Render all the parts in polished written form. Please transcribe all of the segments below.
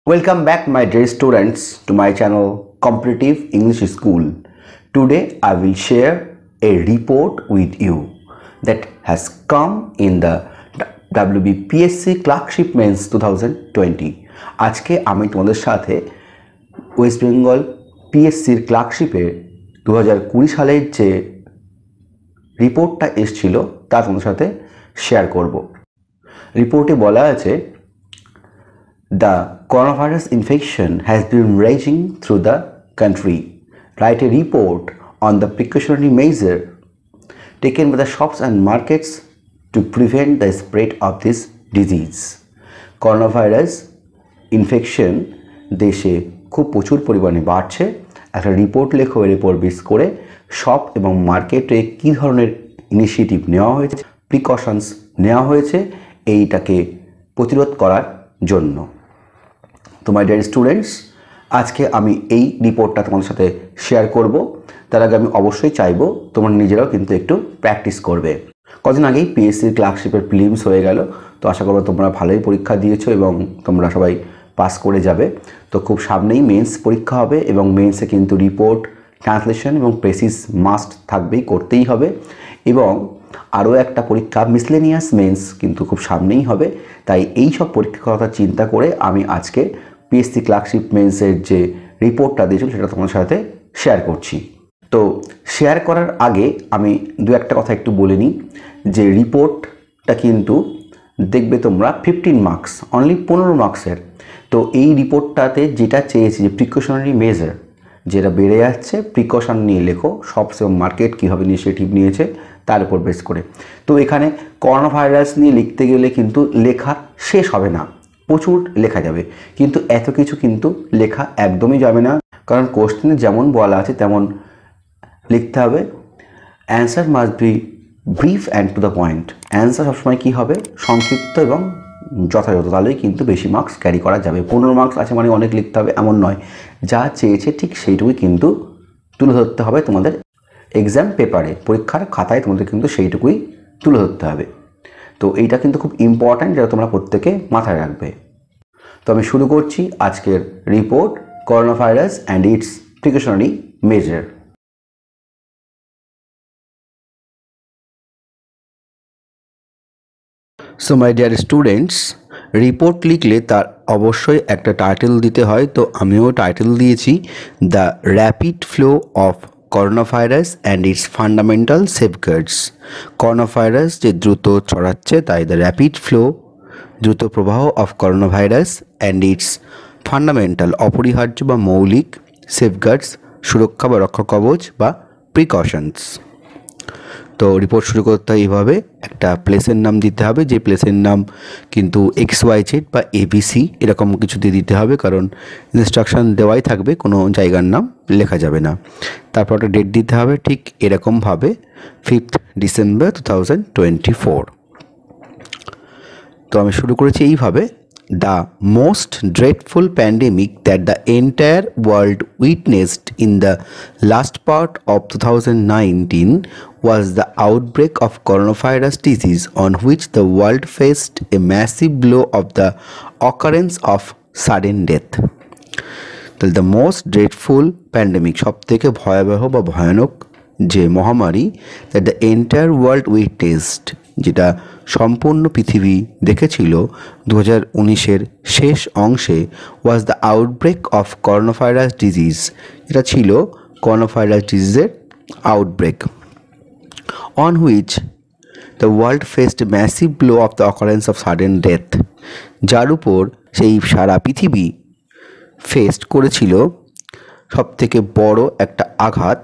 Welcome back, my dear students, to my channel Competitive English School. Today I will share a report with you that has come in the WBPSC Clerkship Mains 2020. আজকে আমি তোমাদের সাথে West Bengal পিএসসির ক্লার্কশিপের 2020 সালের যে রিপোর্টটা এসেছিল তা তোমাদের সাথে শেয়ার করব। রিপোর্টে বলা আছে The coronavirus infection has been raging through the country. Write a report on the precautionary measure taken by the shops and markets to prevent the spread of this disease. Coronavirus infection দেশে খুব প্রচুর পরিমাণে বাড়ছে। একটা report লেখো, এর উপর base করে শপ এবং মার্কেটে কী ধরনের ইনিশিয়েটিভ নেওয়া হয়েছে, প্রিকশনস নেওয়া হয়েছে এইটাকে প্রতিরোধ করার জন্য। তো মাই ডিয়ার স্টুডেন্টস, আজকে আমি এই রিপোর্টটা তোমাদের সাথে শেয়ার করব। তার আগে আমি অবশ্যই চাইবো তোমরা নিজেরাও কিন্তু একটু প্র্যাকটিস করবে। কদিন আগেই পিএসসির ক্লার্কশিপের প্রিলিমস হয়ে গেল, তো আশা করবো তোমরা ভালোই পরীক্ষা দিয়েছো এবং তোমরা সবাই পাস করে যাবে। তো খুব সামনেই মেন্স পরীক্ষা হবে এবং মেন্সে কিন্তু রিপোর্ট, ট্রান্সলেশন এবং প্রেসিস মাস্ট থাকবেই, করতেই হবে। এবং আরও একটা পরীক্ষা মিসলেনিয়াস মেন্স কিন্তু খুব সামনেই হবে। তাই এই সব পরীক্ষার কথা চিন্তা করে আমি আজকে পিএসসি ক্লার্কশিপ মেন্সের যে রিপোর্টটা দিয়েছিল সেটা তোমার সাথে শেয়ার করছি। তো শেয়ার করার আগে আমি দু একটা কথা একটু বলে নিই যে রিপোর্টটা কিন্তু দেখবে তোমরা 15 মার্কস, অনলি 15 মার্কসের। তো এই রিপোর্টটাতে যেটা চেয়েছি যে প্রিকশনারি মেজার যেটা বেড়ে যাচ্ছে, প্রিকশন নিয়ে লেখো, শপস এবং মার্কেট কীভাবে ইনিশিয়েটিভ নিয়েছে তার উপর বেস করে। তো এখানে করোনা ভাইরাস নিয়ে লিখতে গেলে কিন্তু লেখা শেষ হবে না, প্রচুর লেখা যাবে, কিন্তু এত কিছু কিন্তু লেখা একদমই যাবে না, কারণ কোশ্চেনে যেমন বলা আছে তেমন লিখতে হবে। Answer must be brief and to the point. Answer সবসময় কী হবে, সংক্ষিপ্ত এবং যথাযথ, তাহলেই কিন্তু বেশি মার্কস ক্যারি করা যাবে। 15 মার্কস আছে মানে অনেক লিখতে হবে এমন নয়, যা চেয়েছে ঠিক সেইটুকুই কিন্তু তুলে ধরতে হবে তোমাদের এক্সাম পেপারে, পরীক্ষার খাতায় তোমাদের কিন্তু সেইটুকুই তুলে ধরতে হবে। তো এইটা কিন্তু খুব ইম্পর্ট্যান্ট, যেটা তোমরা প্রত্যেকে মাথায় রাখবে। তো আমি শুরু করছি আজকের report, corona virus and it's precautionary measure. So my dear students, report লিখলে তার অবশ্যই একটা টাইটেল দিতে হয়। তো আমিও টাইটেল দিয়েছি the rapid flow of corona virus and it's fundamental সেফগার্ডস। Corona virus যে দ্রুত ছড়াচ্ছে, তাই দ্য র্যাপিড ফ্লো, দ্রুত প্রবাহ of corona virus and it's fundamental, অপরিহার্য বা মৌলিক, সেফগার্ডস, সুরক্ষা বা রক্ষা কবচ বা প্রিকশনস। তো রিপোর্ট শুরু করতে হয় এইভাবে, একটা প্লেসের নাম দিতে হবে, যে প্লেসের নাম কিন্তু XYZ বা ABC এরকম কিছু দিয়ে দিতে হবে, কারণ ইনস্ট্রাকশান দেওয়াই থাকবে, কোনো জায়গার নাম লেখা যাবে না। তারপর একটা ডেট দিতে হবে ঠিক এরকমভাবে, 5th ডিসেম্বর 2024। তো আমি শুরু করেছি এইভাবে, the most dreadful pandemic that the entire world witnessed in the last part of 2019 was the outbreak of coronavirus disease, on which the world faced a massive blow of the occurrence of sudden death. The most dreadful pandemic, সব থেকে ভয়াবহ বা ভয়ানক যে মহামারী, that the entire world witnessed, যেটা সম্পূর্ণ পৃথিবী দেখেছিল 2019-এর শেষ অংশে, was the outbreak of corona virus disease, এটা ছিল করোনা ভাইরাস ডিজিজের outbreak, on which the world faced massive blow of the occurrence of sudden death, যার উপর সেই সারা পৃথিবী ফেসড করেছিল সবথেকে বড় একটা আঘাত,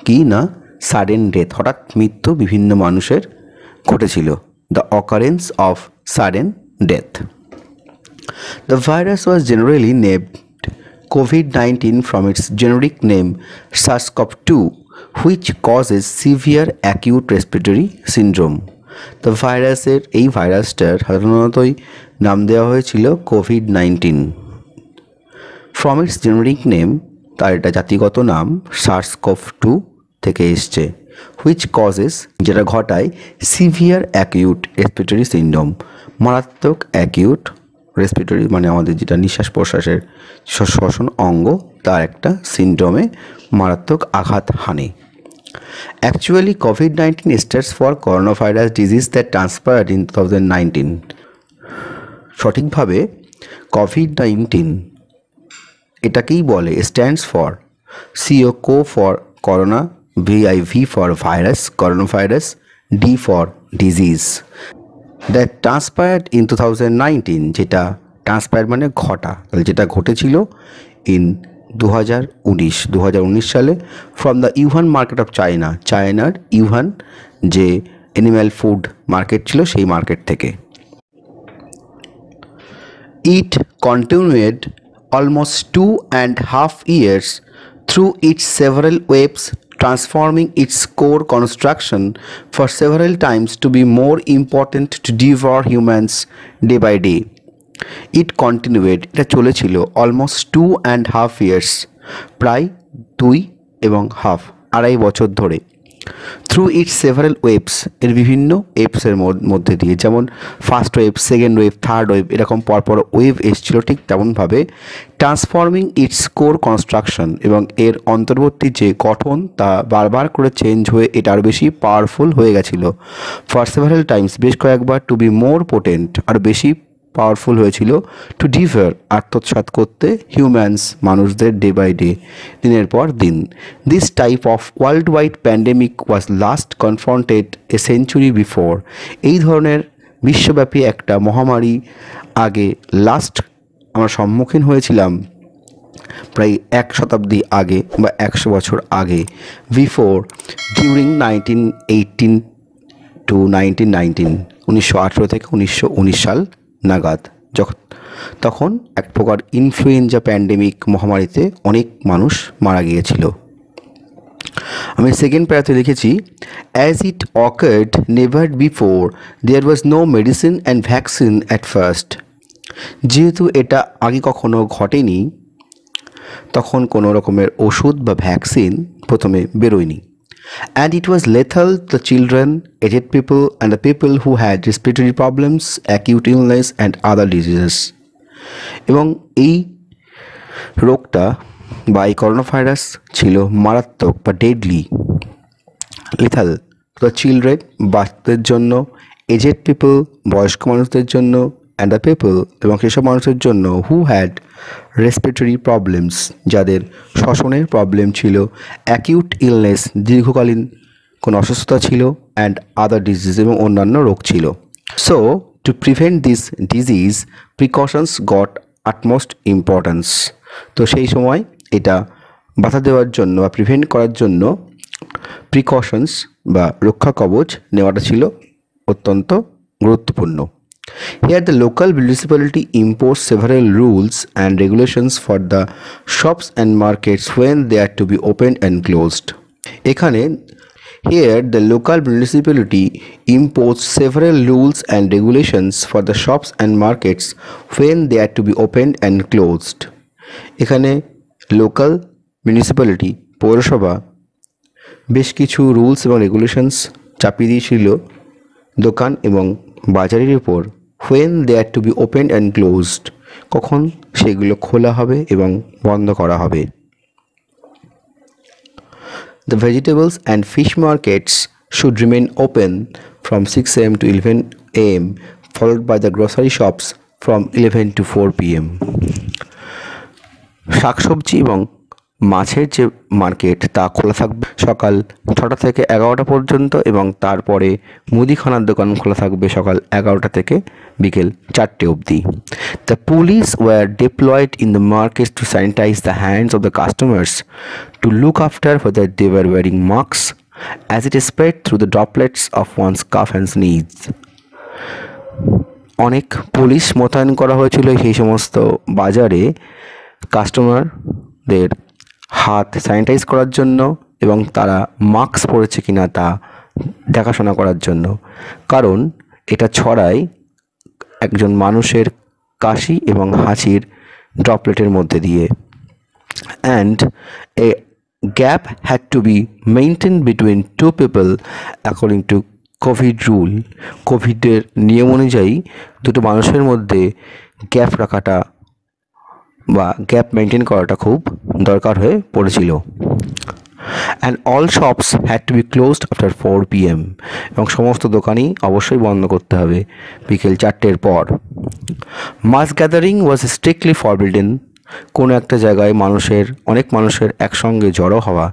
কি না, সাডেন ডেথ, হঠাৎ মৃত্যু বিভিন্ন মানুষের ঘটেছিল, the occurrence of sudden death. The virus was generally named COVID-19 from its generic name SARS-CoV-2, which causes severe acute respiratory syndrome. The ভাইরাসের, এই ভাইরাসটার সাধারণতই নাম দেওয়া হয়েছিল COVID-19। From its generic name, তার এটা জাতিগত নাম SARS-CoV-2 থেকে এসছে, হুইচ কজেস, যেটা ঘটায় সিভিয়ার অ্যাকিউট রেসপিরেটরি সিন্ড্রোম, মারাত্মক অ্যাকিউট রেসপিরেটরি মানে আমাদের যেটা নিঃশ্বাস প্রশ্বাসের শ্বসন অঙ্গ, তার একটা সিন্ড্রোমে মারাত্মক আঘাত হানে। Actually, COVID-19 stands for coronavirus disease that transpired in 2019. সঠিকভাবে কোভিড-19 এটাকেই বলে, stands for CO for corona, VIV for virus, coronavirus, D for disease, that transpired in 2019, যেটা ট্রান্সপায়ার্ড মানে ঘটা, যেটা ঘটেছিল ইন 2019 সালে from the Yohan market of China, চায়নার ইউহান যে অ্যানিম্যাল ফুড মার্কেট ছিল সেই মার্কেট থেকে। ইট continued almost 2.5 years through its several waves, transforming its core construction for several times to be more important to devour humans day by day. It continued, এটা চলেছিল almost 2.5 years, প্রায় 2.5 বছর ধরে। Through it's several waves, এর বিভিন্ন ওয়েভসের মধ্যে দিয়ে, যেমন first wave, second wave, third wave, এরকম পরপর ওয়েভ এসেছিল, ঠিক তেমনভাবে ট্রান্সফর্মিং ইটস কোর কনস্ট্রাকশন, এবং এর অন্তর্বর্তী যে গঠন তা বারবার করে চেঞ্জ হয়ে এটা আরও বেশি পাওয়ারফুল হয়ে গেছিলো। ফর সেভারাল টাইমস, বেশ কয়েকবার, টু বি মোর পোটেন্ট, আর বেশি পাওয়ারফুল হয়েছিল, টু ডিভার, আত্মসাৎ করতে, হিউম্যানস, মানুষদের, ডে বাই ডে, দিনের পর দিন। This type of world wide pandemic was last confronted a century before, এই ধরনের বিশ্বব্যাপী একটা মহামারী আগে লাস্ট আমরা সম্মুখীন হয়েছিলাম প্রায় 1 শতাব্দী আগে বা 100 বছর আগে, বিফোর, ডিউরিং 1918 টু 1919, 1918 থেকে 1919 সাল নাগাদ, তখন এক প্রকার ইনফ্লুয়েঞ্জা প্যান্ডেমিক মহামারীতে অনেক মানুষ মারা গিয়েছিল। আমি সেকেন্ড প্যারাতে লিখেছি, as it occurred never before there was no medicine and vaccine at first, যেহেতু এটা আগে কখনো ঘটেনি, তখন কোনো রকমের ওষুধ বা ভ্যাকসিন প্রথমে বেরোয়নি। And it was lethal to the children, aged people, and the people who had respiratory problems, acute illness, and other diseases. এবং এই রোগটা বা এই করোনা ভাইরাস ছিল মারাত্মক বা deadly, lethal to the children, বাচ্চাদের জন্য, এজেড পিপল, বয়স্ক মানুষদের জন্য, অ্যান্ড দ্য পিপল, এবং সেসব মানুষের জন্য, হু হ্যাড রেসপিরেটরি প্রবলেমস, যাদের শ্বসনের প্রবলেম ছিল, অ্যাকিউট ইলনেস, দীর্ঘকালীন কোনো অসুস্থতা ছিল, অ্যান্ড আদার ডিজিজ, এবং অন্যান্য রোগ ছিল। So to prevent this disease, precautions goat utmost importance, তো সেই সময় এটা বাধা দেওয়ার জন্য বা প্রিভেন্ট করার জন্য প্রিকশনস বা রক্ষা কবচ নেওয়াটা ছিল অত্যন্ত গুরুত্বপূর্ণ। Here the local municipality imposed several rules and regulations for the shops and markets when they are to be opened and closed. Here the local municipality imposed several rules and regulations for the shops and markets when they are to be opened and closed. এখানে local municipality, পৌরসভা, বেশ কিছু rules এবং regulations চাপিয়ে দিয়েছিল দোকান এবং বাজারের উপর, when they are to be opened and closed, কখন সেগুলো খোলা হবে এবং বন্ধ করা হবে। The vegetables and fish markets should remain open from 6 AM to 11 AM, followed by the grocery shops from 11 to 4 PM. শাকসবজি এবং মাছের যে মার্কেট তা খোলা থাকবে সকাল 6টা থেকে 11টা পর্যন্ত, এবং তারপরে মুদিখানার দোকান খোলা থাকবে সকাল 11টা থেকে বিকেল 4টে অবধি। The police were deployed in the markets to sanitize the hands of the customers, to look after whether they were wearing masks, as it is spread through the droplets of one's cough and sneeze. অনেক police মোতায়েন করা হয়েছিল সেই সমস্ত বাজারে কাস্টমারদের হাত sanitise করার জন্য এবং তারা মাস্ক পরেছে কিনা তা দেখাশোনা করার জন্য, কারণ এটা ছড়ায় একজন মানুষের কাশি এবং হাঁচির ড্রপলেটের মধ্যে দিয়ে। And a gap had to be maintain between two people according to covid rule. কোভিডের নিয়ম অনুযায়ী দুটো মানুষের মধ্যে গ্যাপ রাখাটা বা গ্যাপ মেনটেন করাটা খুব দরকার হয়ে পড়েছিল। And all shops had to B closed after 4 PM, এবং সমস্ত দোকানই অবশ্যই বন্ধ করতে হবে বিকেল 4টের পর। মাস গ্যাদারিং ওয়াজ স্ট্রিক্টলি ফরবিডেন, কোনো একটা জায়গায় অনেক মানুষের একসঙ্গে জড়ো হওয়া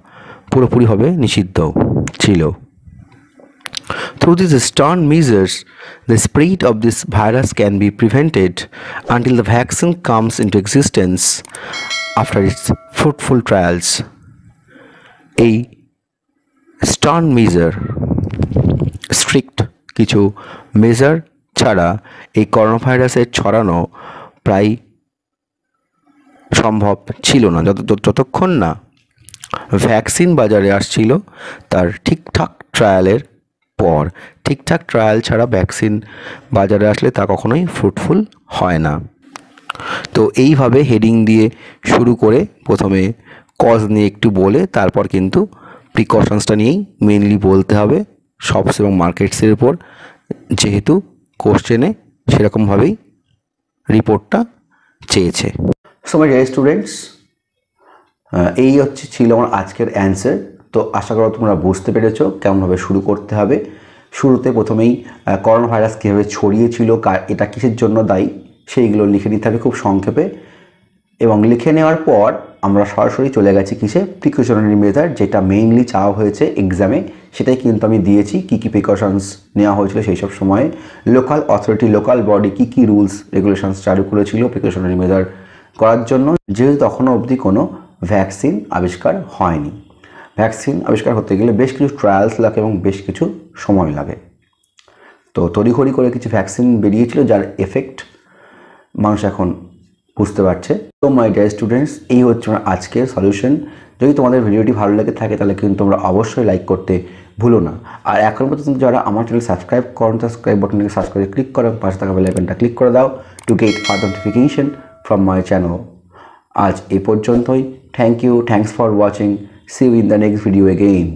পুরোপুরিভাবে নিষিদ্ধ ছিল। Through these stern measures, the spread of this virus can be prevented until the vaccine comes into existence after its fruitful trials. এই স্টার্ন মেজার, স্ট্রিক্ট কিছু মেজার ছাড়া এই করোনা ভাইরাসের ছড়ানো প্রায় সম্ভব ছিল না, যতক্ষণ না ভ্যাকসিন বাজারে আসছিল তার ঠিকঠাক ট্রায়ালের পর। ঠিকঠাক ট্রায়াল ছাড়া ভ্যাকসিন বাজারে আসলে তা কখনোই ফ্রুটফুল হয় না। তো এইভাবে হেডিং দিয়ে শুরু করে প্রথমে কজ নিয়ে একটু বলে তারপর কিন্তু প্রিকশনসটা নিয়েই মেনলি বলতে হবে শপস এবং মার্কেটসের উপর, যেহেতু কোশ্চেনে সেরকমভাবেই রিপোর্টটা চেয়েছে। সো মাই ডিয়ার স্টুডেন্টস, এই ছিল আমার আজকের অ্যান্সার। তো আশা করো তোমরা বুঝতে পেরেছো কেমনভাবে শুরু করতে হবে। শুরুতে প্রথমেই করোনা ভাইরাস কীভাবে ছড়িয়েছিল, এটা কিসের জন্য দায়ী, সেইগুলো লিখে নিতে হবে খুব সংক্ষেপে। এবং লিখে নেওয়ার পর আমরা সরাসরি চলে গেছি কিসে, প্রিকশনারি মেজার, যেটা মেইনলি চাওয়া হয়েছে এক্সামে, সেটাই কিন্তু আমি দিয়েছি। কী কী প্রিকশনস নেওয়া হয়েছিল সেই সব সময়ে, লোকাল অথরিটি, লোকাল বডি কী কী রুলস রেগুলেশনস চালু করেছিল প্রিকশনারি মেজার করার জন্য, যেহেতু তখনও অবধি কোনো ভ্যাকসিন আবিষ্কার হয়নি। ভ্যাকসিন আবিষ্কার হতে গেলে বেশ কিছু ট্রায়ালস লাগে এবং বেশ কিছু সময় লাগে। তো তড়িঘড়ি করে কিছু ভ্যাকসিন বেরিয়েছিল যার এফেক্ট মানুষ এখন বুঝতে পারছে। তো মাই ডিয়ার স্টুডেন্টস, এই হচ্ছে আমার আজকের সলিউশন। যদি তোমাদের ভিডিওটি ভালো লেগে থাকে তাহলে কিন্তু তোমরা অবশ্যই লাইক করতে ভুলো না। আর এখন পর্যন্ত যারা আমার চ্যানেল সাবস্ক্রাইব করো, সাবস্ক্রাইব বাটনটাকে সাবস্ক্রাইব ক্লিক করো, পাশে থাকা বেল আইকনটা ক্লিক করে দাও to get further notification from my channel. আজ এই পর্যন্তই। Thank you, thanks for watching. See you in the next video again.